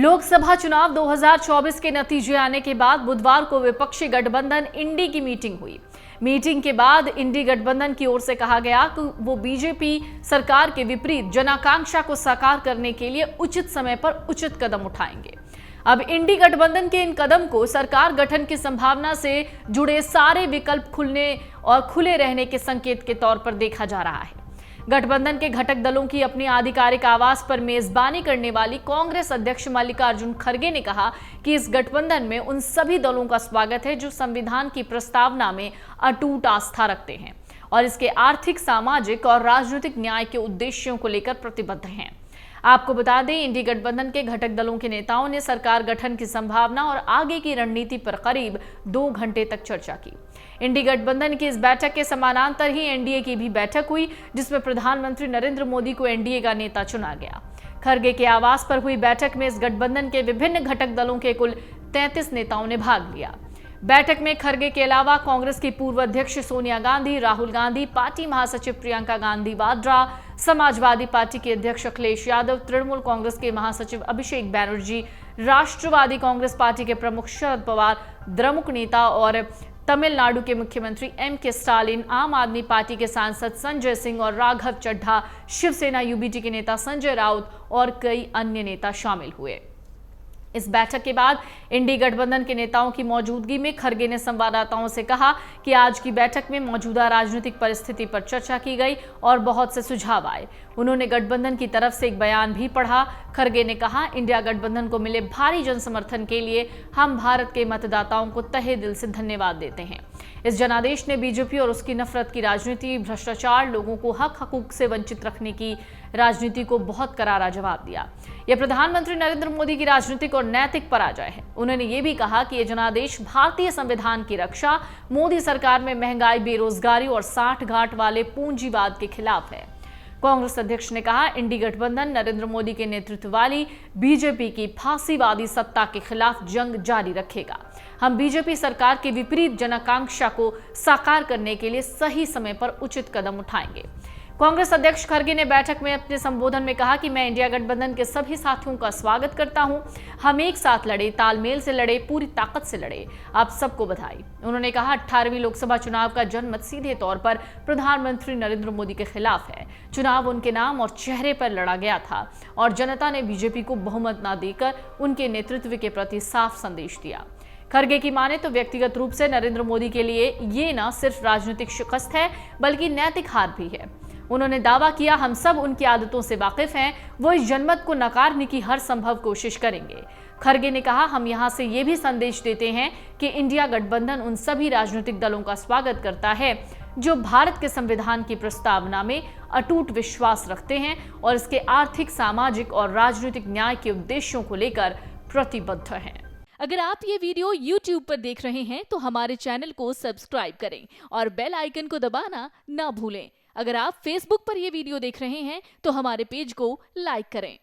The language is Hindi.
लोकसभा चुनाव 2024 के नतीजे आने के बाद बुधवार को विपक्षी गठबंधन इंडी की मीटिंग हुई। मीटिंग के बाद इंडी गठबंधन की ओर से कहा गया कि वो बीजेपी सरकार के विपरीत जनाकांक्षा को साकार करने के लिए उचित समय पर उचित कदम उठाएंगे। अब इंडी गठबंधन के इन कदम को सरकार गठन की संभावना से जुड़े सारे विकल्प खुले रहने के संकेत के तौर पर देखा जा रहा है। गठबंधन के घटक दलों की अपनी आधिकारिक आवाज पर मेजबानी करने वाली कांग्रेस अध्यक्ष मल्लिकार्जुन खड़गे ने कहा कि इस गठबंधन में उन सभी दलों का स्वागत है जो संविधान की प्रस्तावना में अटूट आस्था रखते हैं और इसके आर्थिक, सामाजिक और राजनीतिक न्याय के उद्देश्यों को लेकर प्रतिबद्ध हैं। आपको बता दें, इंडी गठबंधन के घटक दलों के नेताओं ने सरकार गठन की संभावना और आगे की रणनीति पर करीब 2 घंटे तक चर्चा की। इंडी गठबंधन की इस बैठक के समानांतर ही एनडीए की भी बैठक हुई, जिसमें प्रधानमंत्री नरेंद्र मोदी को एनडीए का नेता चुना गया। खड़गे के आवास पर हुई बैठक में इस गठबंधन के विभिन्न घटक दलों के कुल 33 नेताओं ने भाग लिया। बैठक में खड़गे के अलावा कांग्रेस की पूर्व अध्यक्ष सोनिया गांधी, राहुल गांधी, पार्टी महासचिव प्रियंका गांधी वाड्रा, समाजवादी पार्टी के अध्यक्ष अखिलेश यादव, तृणमूल कांग्रेस के महासचिव अभिषेक बैनर्जी, राष्ट्रवादी कांग्रेस पार्टी के प्रमुख शरद पवार, द्रमुक नेता और तमिलनाडु के मुख्यमंत्री एम.के. स्टालिन, आम आदमी पार्टी के सांसद संजय सिंह और राघव चड्ढा, शिवसेना यूबीटी के नेता संजय राउत और कई अन्य नेता शामिल हुए। इस बैठक के बाद इंडी गठबंधन के नेताओं की मौजूदगी में खड़गे ने संवाददाताओं से कहा कि आज की बैठक में मौजूदा राजनीतिक परिस्थिति पर चर्चा की गई और बहुत से सुझाव आए। उन्होंने गठबंधन की तरफ से एक बयान भी पढ़ा। खड़गे ने कहा, इंडिया गठबंधन को मिले भारी जन समर्थन के लिए हम भारत के मतदाताओं को तहे दिल से धन्यवाद देते हैं। इस जनादेश ने बीजेपी और उसकी नफरत की राजनीति, भ्रष्टाचार, लोगों को हक हकूक से वंचित रखने की राजनीति को बहुत करारा जवाब दिया। यह प्रधानमंत्री नरेंद्र मोदी की राजनीतिक और नैतिक पराजय है। उन्होंने ये भी कहा कि यह जनादेश भारतीय संविधान की रक्षा, मोदी सरकार में महंगाई, बेरोजगारी और साठगांठ वाले पूंजीवाद के खिलाफ है। कांग्रेस अध्यक्ष ने कहा, इंडी गठबंधन नरेंद्र मोदी के नेतृत्व वाली बीजेपी की फांसीवादी सत्ता के खिलाफ जंग जारी रखेगा। हम बीजेपी सरकार के विपरीत जनाकांक्षा को साकार करने के लिए सही समय पर उचित कदम उठाएंगे। कांग्रेस अध्यक्ष खड़गे ने बैठक में अपने संबोधन में कहा कि मैं इंडिया गठबंधन के सभी साथियों का स्वागत करता हूं। हम एक साथ लड़े, तालमेल से लड़े, पूरी ताकत से लड़े। आप सबको बधाई। उन्होंने कहा, 18वीं लोकसभा चुनाव का जनमत सीधे तौर पर प्रधानमंत्री नरेंद्र मोदी के खिलाफ है। चुनाव उनके नाम और चेहरे पर लड़ा गया था और जनता ने बीजेपी को बहुमत न देकर उनके नेतृत्व के प्रति साफ संदेश दिया। खड़गे की माने तो व्यक्तिगत रूप से नरेंद्र मोदी के लिए ये न सिर्फ राजनीतिक शिकस्त है बल्कि नैतिक हार भी है। उन्होंने दावा किया, हम सब उनकी आदतों से वाकिफ हैं, वो इस जनमत को नकारने की हर संभव कोशिश करेंगे। खड़गे ने कहा, हम यहां से ये भी संदेश देते हैं कि इंडिया गठबंधन उन सभी राजनीतिक दलों का स्वागत करता है जो भारत के संविधान की प्रस्तावना में अटूट विश्वास रखते हैं और इसके आर्थिक, सामाजिक और राजनीतिक न्याय के उद्देश्यों को लेकर प्रतिबद्ध हैं। अगर आप ये वीडियो YouTube पर देख रहे हैं तो हमारे चैनल को सब्सक्राइब करें और बेल आइकन को दबाना ना भूलें। अगर आप Facebook पर ये वीडियो देख रहे हैं तो हमारे पेज को लाइक करें।